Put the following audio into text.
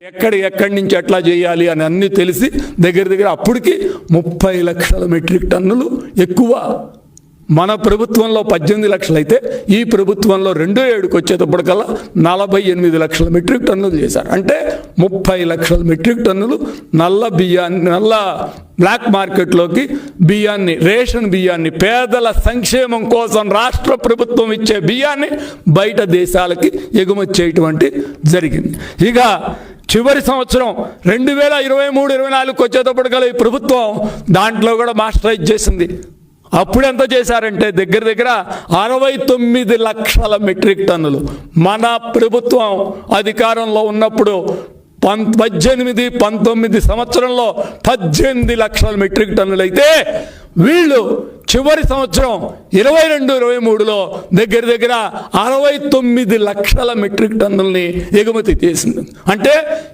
ఎక్కడి నుంచి ఎట్లా చేయాలి అని అన్నీ తెలిసి దగ్గర అప్పటికి 30 లక్షల మెట్రిక్ టన్నులు ఎక్కువ. మన ప్రభుత్వంలో 18 లక్షలు అయితే ఈ ప్రభుత్వంలో 27కి వచ్చేటప్పటికల్లా 48 లక్షల మెట్రిక్ టన్నులు చేశారు. అంటే 30 లక్షల మెట్రిక్ టన్నులు నల్ల బ్లాక్ మార్కెట్లోకి బియ్యాన్ని, రేషన్ బియ్యాన్ని, పేదల సంక్షేమం కోసం రాష్ట్ర ప్రభుత్వం ఇచ్చే బియ్యాన్ని బయట దేశాలకి ఎగుమతి చేయటువంటి జరిగింది. ఇక చివరి సంవత్సరం 2023-24 వచ్చేటప్పటికల్లా ఈ ప్రభుత్వం దాంట్లో కూడా మాస్టరైజ్ చేసింది. అప్పుడు ఎంత చేశారంటే దగ్గర 69 లక్షల మెట్రిక్ టన్నులు. మన ప్రభుత్వం అధికారంలో ఉన్నప్పుడు 18-19 సంవత్సరంలో 18 లక్షల మెట్రిక్ టన్నులు అయితే వీళ్ళు చివరి సంవత్సరం 22-23లో దగ్గర 69 లక్షల మెట్రిక్ టన్నుల్ని ఎగుమతి చేసింది. అంటే